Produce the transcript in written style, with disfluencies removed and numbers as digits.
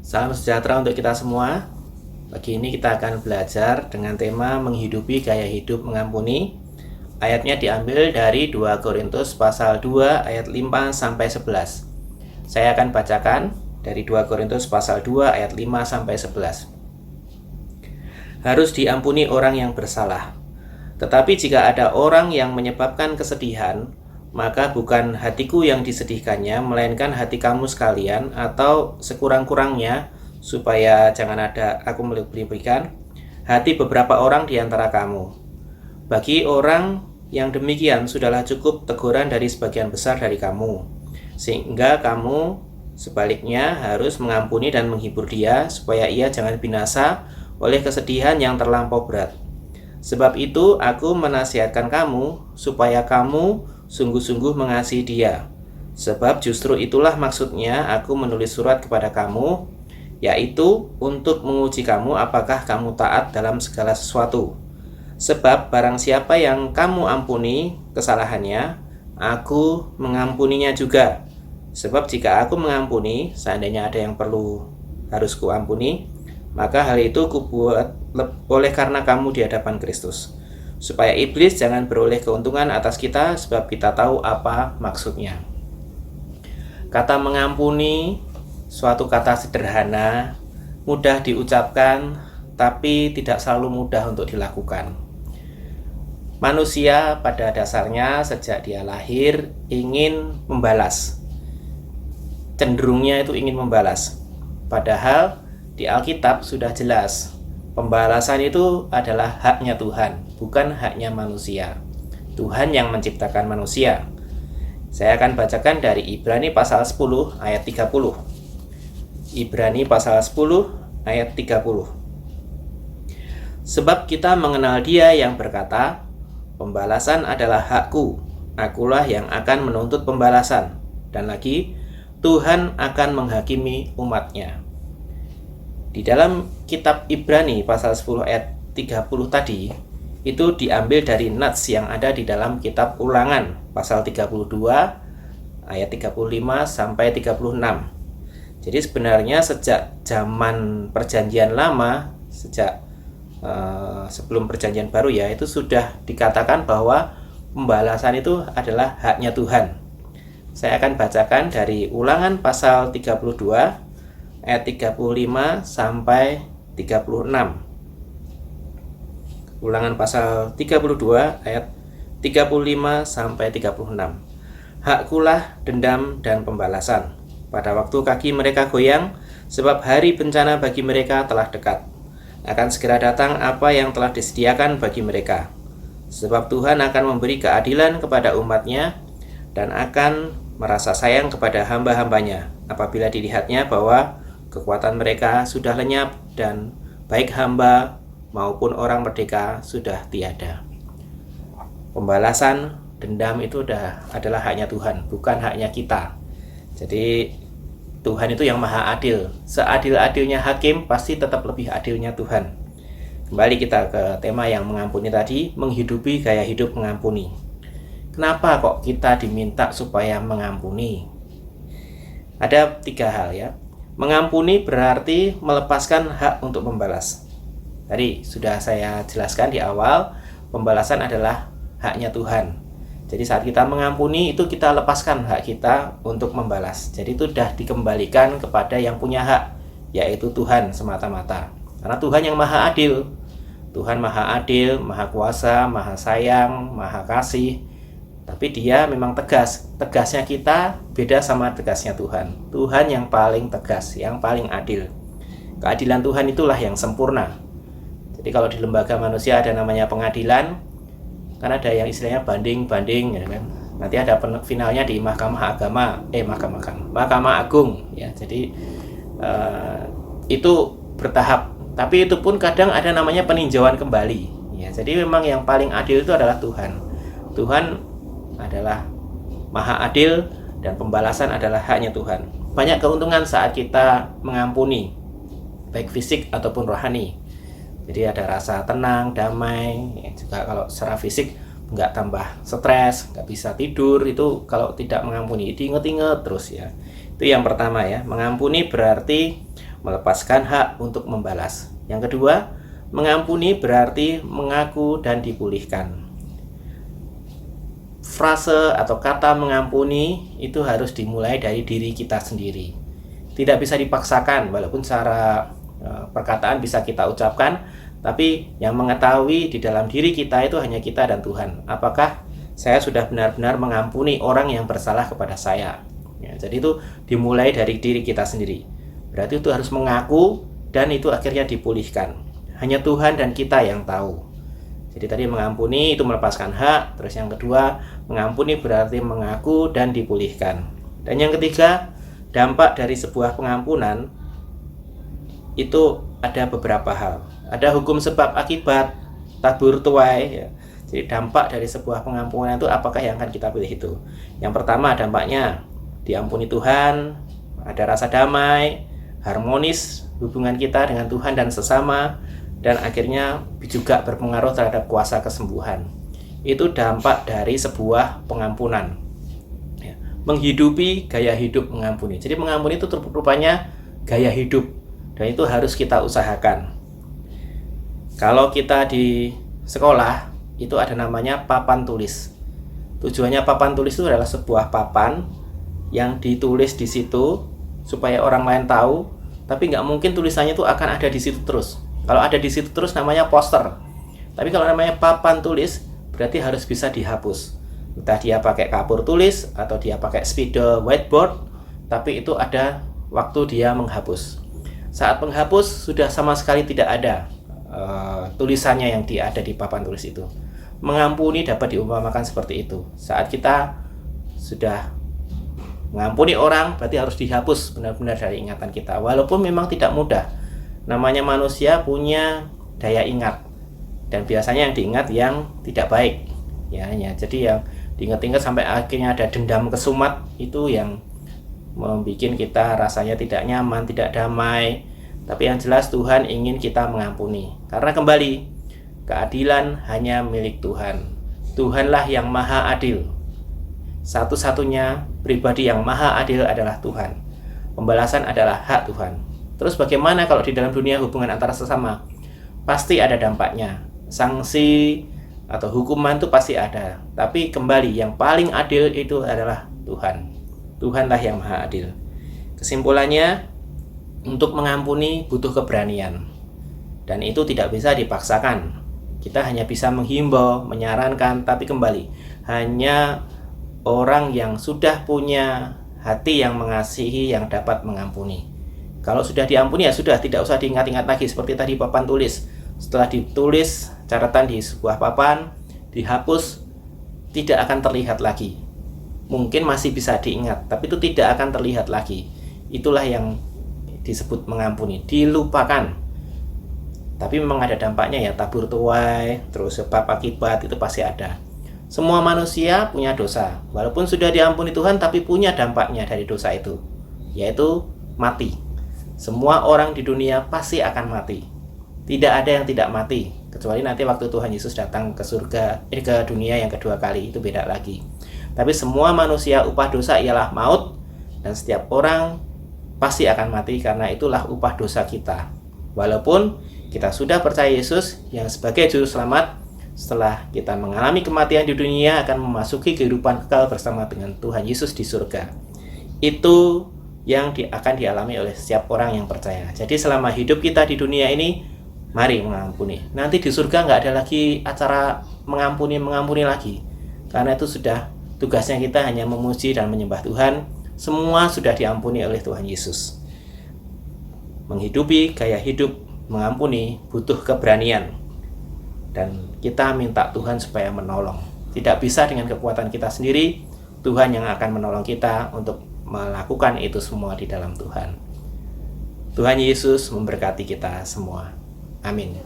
Salam sejahtera untuk kita semua. Pagi ini kita akan belajar dengan tema menghidupi gaya hidup mengampuni. Ayatnya diambil dari 2 Korintus pasal 2 ayat 5 sampai 11. Saya akan bacakan dari 2 Korintus pasal 2 ayat 5 sampai 11. Harus diampuni orang yang bersalah. Tetapi jika ada orang yang menyebabkan kesedihan, maka bukan hatiku yang disedihkannya, melainkan hati kamu sekalian, atau sekurang-kurangnya, supaya jangan ada aku memberikan hati beberapa orang di antara kamu. Bagi orang yang demikian sudahlah cukup teguran dari sebagian besar dari kamu, sehingga kamu sebaliknya harus mengampuni dan menghibur dia, supaya ia jangan binasa oleh kesedihan yang terlampau berat. Sebab itu aku menasihatkan kamu supaya kamu sungguh-sungguh mengasihi dia. Sebab justru itulah maksudnya aku menulis surat kepada kamu, yaitu untuk menguji kamu apakah kamu taat dalam segala sesuatu. Sebab barang siapa yang kamu ampuni kesalahannya, aku mengampuninya juga. Sebab jika aku mengampuni, seandainya ada yang harus kuampuni, maka hal itu kubuat oleh karena kamu di hadapan Kristus, supaya iblis jangan beroleh keuntungan atas kita, sebab kita tahu apa maksudnya. Kata mengampuni suatu kata sederhana, mudah diucapkan, tapi tidak selalu mudah untuk dilakukan. Manusia pada dasarnya sejak dia lahir ingin membalas, cenderungnya itu ingin membalas. Padahal di Alkitab sudah jelas, pembalasan itu adalah haknya Tuhan, bukan haknya manusia. Tuhan yang menciptakan manusia. Saya akan bacakan dari Ibrani pasal 10 ayat 30. Ibrani pasal 10 ayat 30. Sebab kita mengenal Dia yang berkata, pembalasan adalah hakku, akulah yang akan menuntut pembalasan. Dan lagi, Tuhan akan menghakimi umatnya. Di dalam kitab Ibrani pasal 10 ayat 30 tadi, itu diambil dari nats yang ada di dalam kitab Ulangan pasal 32 ayat 35 sampai 36. Jadi sebenarnya sejak zaman perjanjian lama, sejak sebelum perjanjian baru ya, itu sudah dikatakan bahwa pembalasan itu adalah haknya Tuhan. Saya akan bacakan dari Ulangan pasal 32 ayat 35 sampai 36. Ulangan pasal 32 ayat 35 sampai 36. Hakkulah dendam dan pembalasan pada waktu kaki mereka goyang, sebab hari bencana bagi mereka telah dekat. Akan segera datang apa yang telah disediakan bagi mereka. Sebab Tuhan akan memberi keadilan kepada umatnya dan akan merasa sayang kepada hamba-hambanya apabila dilihatnya bahwa kekuatan mereka sudah lenyap dan baik hamba maupun orang merdeka sudah tiada. Pembalasan dendam itu adalah haknya Tuhan, bukan haknya kita. Jadi Tuhan itu yang maha adil. Seadil-adilnya hakim, pasti tetap lebih adilnya Tuhan. Kembali kita ke tema yang mengampuni tadi, menghidupi gaya hidup mengampuni. Kenapa kok kita diminta supaya mengampuni? Ada 3 hal ya. Mengampuni berarti melepaskan hak untuk membalas. Tadi sudah saya jelaskan di awal, pembalasan adalah haknya Tuhan. Jadi saat kita mengampuni itu kita lepaskan hak kita untuk membalas. Jadi itu sudah dikembalikan kepada yang punya hak, yaitu Tuhan semata-mata. Karena Tuhan yang maha adil. Tuhan maha adil, maha kuasa, maha sayang, maha kasih. Tapi dia memang tegas. Tegasnya kita beda sama tegasnya Tuhan. Tuhan yang paling tegas, yang paling adil. Keadilan Tuhan itulah yang sempurna. Jadi kalau di lembaga manusia ada namanya pengadilan, kan ada yang istilahnya banding-banding, ya kan? Nanti ada finalnya di Mahkamah Agung, ya. Jadi itu bertahap. Tapi itu pun kadang ada namanya peninjauan kembali. Ya, jadi memang yang paling adil itu adalah Tuhan. Tuhan adalah maha adil dan pembalasan adalah haknya Tuhan. Banyak keuntungan saat kita mengampuni, baik fisik ataupun rohani. Jadi ada rasa tenang, damai, juga kalau secara fisik nggak tambah stres, nggak bisa tidur itu kalau tidak mengampuni, diinget-inget terus ya. Itu yang pertama ya, mengampuni berarti melepaskan hak untuk membalas. Yang kedua, mengampuni berarti mengaku dan dipulihkan. Frase atau kata mengampuni itu harus dimulai dari diri kita sendiri. Tidak bisa dipaksakan, walaupun secara perkataan bisa kita ucapkan, tapi yang mengetahui di dalam diri kita itu hanya kita dan Tuhan. Apakah saya sudah benar-benar mengampuni orang yang bersalah kepada saya? Ya, jadi itu dimulai dari diri kita sendiri. Berarti itu harus mengaku dan itu akhirnya dipulihkan. Hanya Tuhan dan kita yang tahu. Jadi tadi mengampuni itu melepaskan hak. Terus yang kedua, mengampuni berarti mengaku dan dipulihkan. Dan yang ketiga, dampak dari sebuah pengampunan itu ada beberapa hal. Ada hukum sebab akibat, tabur tuai ya. Jadi dampak dari sebuah pengampunan itu apakah yang akan kita pilih itu? Yang pertama dampaknya diampuni Tuhan, ada rasa damai, harmonis hubungan kita dengan Tuhan dan sesama, dan akhirnya juga berpengaruh terhadap kuasa kesembuhan. Itu dampak dari sebuah pengampunan ya. Menghidupi gaya hidup mengampuni. Jadi mengampuni itu rupanya gaya hidup, dan itu harus kita usahakan. Kalau kita di sekolah itu ada namanya papan tulis. Tujuannya papan tulis itu adalah sebuah papan yang ditulis di situ supaya orang lain tahu, tapi nggak mungkin tulisannya itu akan ada di situ terus. Kalau ada di situ terus namanya poster. Tapi kalau namanya papan tulis berarti harus bisa dihapus. Entah dia pakai kapur tulis atau dia pakai spidol whiteboard, tapi itu ada waktu dia menghapus. Saat menghapus sudah sama sekali tidak ada tulisannya yang ada di papan tulis itu. Mengampuni dapat diumpamakan seperti itu. Saat kita sudah mengampuni orang berarti harus dihapus benar-benar dari ingatan kita. Walaupun memang tidak mudah. Namanya manusia punya daya ingat. Dan biasanya yang diingat yang tidak baik. Ya. Jadi yang diingat-ingat sampai akhirnya ada dendam kesumat, itu yang membuat kita rasanya tidak nyaman, tidak damai. Tapi yang jelas Tuhan ingin kita mengampuni. Karena kembali, keadilan hanya milik Tuhan. Tuhanlah yang maha adil. Satu-satunya pribadi yang maha adil adalah Tuhan. Pembalasan adalah hak Tuhan. Terus bagaimana kalau di dalam dunia hubungan antara sesama? Pasti ada dampaknya. Sanksi atau hukuman itu pasti ada. Tapi kembali, yang paling adil itu adalah Tuhan. Tuhanlah yang maha adil. Kesimpulannya, untuk mengampuni butuh keberanian. Dan itu tidak bisa dipaksakan. Kita hanya bisa menghimbau, menyarankan, tapi kembali, hanya orang yang sudah punya hati yang mengasihi yang dapat mengampuni. Kalau sudah diampuni ya sudah, tidak usah diingat-ingat lagi. Seperti tadi papan tulis, setelah ditulis catatan di sebuah papan, dihapus, tidak akan terlihat lagi. Mungkin masih bisa diingat, tapi itu tidak akan terlihat lagi. Itulah yang disebut mengampuni, dilupakan. Tapi memang ada dampaknya ya, tabur tuai, terus sebab akibat itu pasti ada. Semua manusia punya dosa, walaupun sudah diampuni Tuhan, tapi punya dampaknya dari dosa itu, yaitu mati. Semua orang di dunia pasti akan mati. Tidak ada yang tidak mati, kecuali nanti waktu Tuhan Yesus datang ke surga, ke dunia yang kedua kali, itu beda lagi. Tapi semua manusia upah dosa ialah maut, dan setiap orang pasti akan mati karena itulah upah dosa kita. Walaupun kita sudah percaya Yesus yang sebagai juru selamat, setelah kita mengalami kematian di dunia akan memasuki kehidupan kekal bersama dengan Tuhan Yesus di surga. Itu yang akan dialami oleh setiap orang yang percaya. Jadi selama hidup kita di dunia ini, mari mengampuni. Nanti di surga nggak ada lagi acara mengampuni lagi. Karena itu sudah tugasnya kita hanya memuji dan menyembah Tuhan. Semua sudah diampuni oleh Tuhan Yesus. Menghidupi gaya hidup mengampuni butuh keberanian. Dan kita minta Tuhan supaya menolong. Tidak bisa dengan kekuatan kita sendiri. Tuhan yang akan menolong kita untuk melakukan itu semua di dalam Tuhan. Tuhan Yesus memberkati kita semua. Amin.